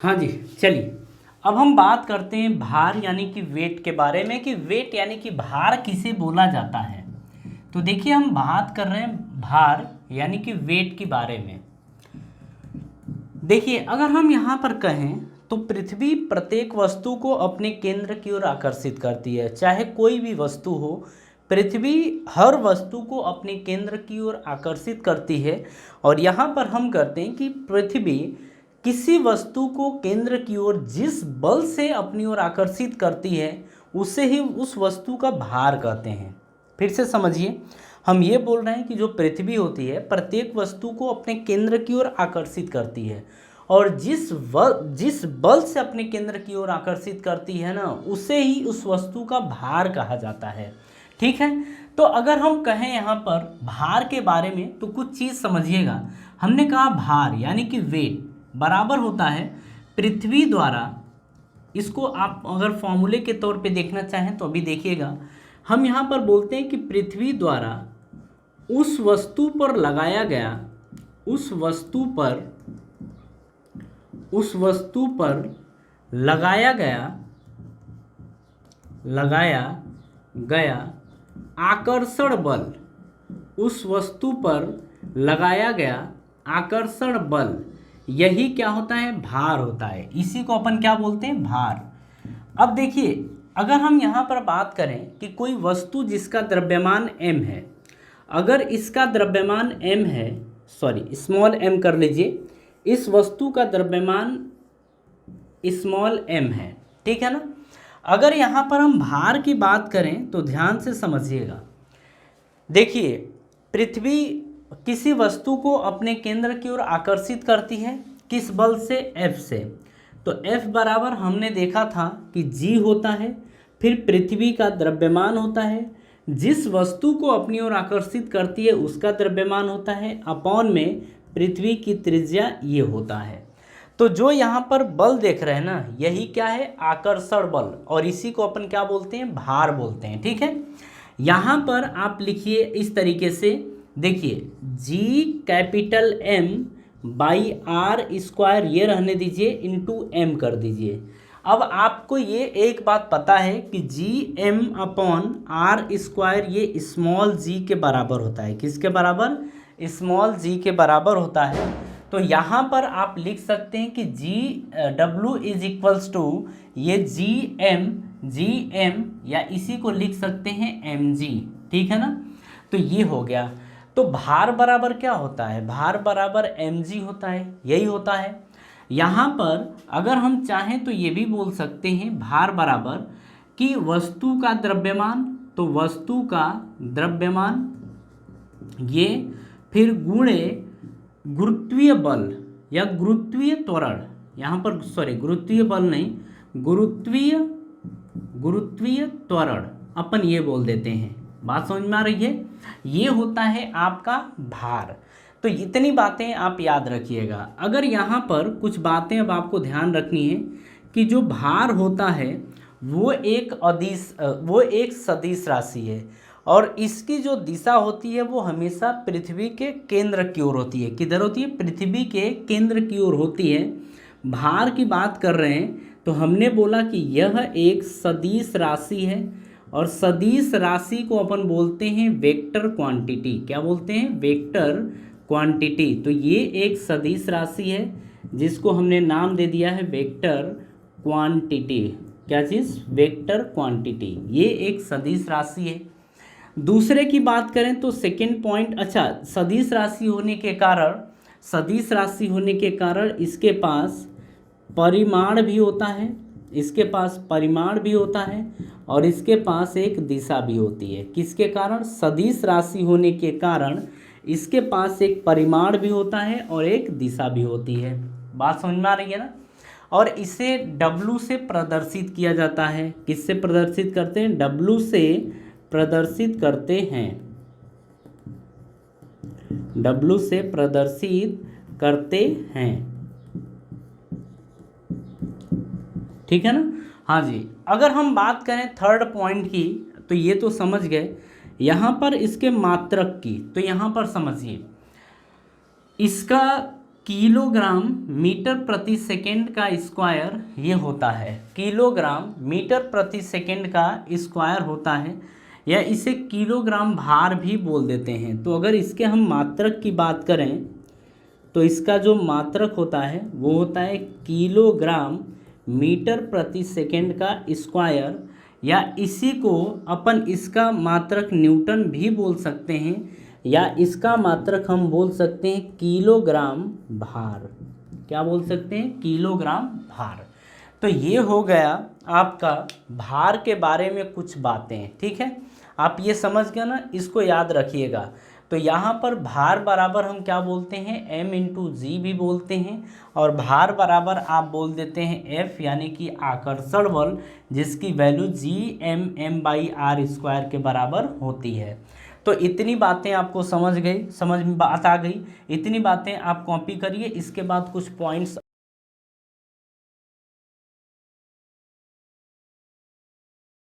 हाँ जी, चलिए अब हम बात करते हैं भार यानी कि वेट के बारे में, कि वेट यानी कि भार किसे बोला जाता है। तो देखिए हम बात कर रहे हैं भार यानी कि वेट के बारे में। देखिए अगर हम यहाँ पर कहें तो पृथ्वी प्रत्येक वस्तु को अपने केंद्र की ओर आकर्षित करती है। चाहे कोई भी वस्तु हो, पृथ्वी हर वस्तु को अपने केंद्र की ओर आकर्षित करती है। और यहाँ पर हम करते हैं कि पृथ्वी किसी वस्तु को केंद्र की ओर जिस बल से अपनी ओर आकर्षित करती है उसे ही उस वस्तु का भार कहते हैं। फिर से समझिए, हम ये बोल रहे हैं कि जो पृथ्वी होती है प्रत्येक वस्तु को अपने केंद्र की ओर आकर्षित करती है, और जिस बल से अपने केंद्र की ओर आकर्षित करती है ना, उसे ही उस वस्तु का भार कहा जाता है। ठीक है, तो अगर हम कहें यहाँ पर भार के बारे में तो कुछ चीज़ समझिएगा। हमने कहा भार यानी कि वेट बराबर होता है पृथ्वी द्वारा, इसको आप अगर फॉर्मूले के तौर पे देखना चाहें तो अभी देखिएगा, हम यहाँ पर बोलते हैं कि पृथ्वी द्वारा उस वस्तु पर लगाया गया लगाया गया आकर्षण बल, उस वस्तु पर लगाया गया आकर्षण बल, यही क्या होता है, भार होता है। इसी को अपन क्या बोलते हैं, भार। अब देखिए अगर हम यहाँ पर बात करें कि कोई वस्तु जिसका द्रव्यमान m है, अगर इसका द्रव्यमान m है, सॉरी स्मॉल m कर लीजिए, इस वस्तु का द्रव्यमान स्मॉल m है, ठीक है ना। अगर यहाँ पर हम भार की बात करें तो ध्यान से समझिएगा। देखिए पृथ्वी किसी वस्तु को अपने केंद्र की ओर आकर्षित करती है, किस बल से, F से। तो F बराबर हमने देखा था कि G होता है, फिर पृथ्वी का द्रव्यमान होता है, जिस वस्तु को अपनी ओर आकर्षित करती है उसका द्रव्यमान होता है, अपॉन में पृथ्वी की त्रिज्या ये होता है। तो जो यहाँ पर बल देख रहे हैं ना, यही क्या है, आकर्षण बल, और इसी को अपन क्या बोलते हैं, भार बोलते हैं। ठीक है, यहाँ पर आप लिखिए इस तरीके से, देखिए G capital M by R square ये रहने दीजिए, इंटू M कर दीजिए। अब आपको ये एक बात पता है कि GM अपॉन आर स्क्वायर ये स्मॉल g के बराबर होता है। किसके बराबर, स्मॉल g के बराबर होता है। तो यहाँ पर आप लिख सकते हैं कि W इज इक्वल्स टू ये GM या इसी को लिख सकते हैं mg, ठीक है ना। तो ये हो गया। तो भार बराबर क्या होता है, भार बराबर mg होता है, यही होता है। यहाँ पर अगर हम चाहें तो ये भी बोल सकते हैं भार बराबर कि वस्तु का द्रव्यमान, तो वस्तु का द्रव्यमान ये, फिर गुणे गुरुत्वीय बल या गुरुत्वीय त्वरण, यहाँ पर सॉरी गुरुत्वीय बल नहीं, गुरुत्वीय त्वरण अपन ये बोल देते हैं। बात समझ में आ रही है, ये होता है आपका भार। तो इतनी बातें आप याद रखिएगा। अगर यहाँ पर कुछ बातें अब आपको ध्यान रखनी है कि जो भार होता है वो एक सदिश राशि है, और इसकी जो दिशा होती है वो हमेशा पृथ्वी के केंद्र की ओर होती है। किधर होती है, पृथ्वी के केंद्र की ओर होती है। भार की बात कर रहे हैं तो हमने बोला कि यह एक सदिश राशि है, और सदिश राशि को अपन बोलते हैं वेक्टर क्वांटिटी। क्या बोलते हैं, वेक्टर क्वांटिटी। तो ये एक सदिश राशि है जिसको हमने नाम दे दिया है वेक्टर क्वांटिटी। क्या चीज़, वेक्टर क्वांटिटी, ये एक सदिश राशि है। दूसरे की बात करें तो सेकंड पॉइंट, अच्छा सदिश राशि होने के कारण इसके पास परिमाण भी होता है, और इसके पास एक दिशा भी होती है। किसके कारण, सदिश राशि होने के कारण इसके पास एक परिमाण भी होता है और एक दिशा भी होती है। बात समझ में आ रही है ना। और इसे W से प्रदर्शित किया जाता है। किससे प्रदर्शित करते हैं, W से प्रदर्शित करते हैं, W से प्रदर्शित करते हैं, ठीक है ना। हाँ जी, अगर हम बात करें थर्ड पॉइंट की तो ये तो समझ गए। यहाँ पर इसके मात्रक की, तो यहाँ पर समझिए, इसका किलोग्राम मीटर प्रति सेकंड का स्क्वायर ये होता है, किलोग्राम मीटर प्रति सेकंड का स्क्वायर होता है, या इसे किलोग्राम भार भी बोल देते हैं। तो अगर इसके हम मात्रक की बात करें तो इसका जो मात्रक होता है वो होता है किलोग्राम मीटर प्रति सेकंड का स्क्वायर, या इसी को अपन इसका मात्रक न्यूटन भी बोल सकते हैं, या इसका मात्रक हम बोल सकते हैं किलोग्राम भार। क्या बोल सकते हैं? किलोग्राम भार। तो ये हो गया आपका भार के बारे में कुछ बातें, ठीक है। आप ये समझ गए ना, इसको याद रखिएगा। तो यहाँ पर भार बराबर हम क्या बोलते हैं? m इंटू जी भी बोलते हैं, और भार बराबर आप बोल देते हैं F, यानी कि आकर्षण बल, जिसकी वैल्यू Gm/m/r² के बराबर होती है। तो इतनी बातें आपको समझ में बात आ गई। इतनी बातें आप कॉपी करिए, इसके बाद कुछ पॉइंट्स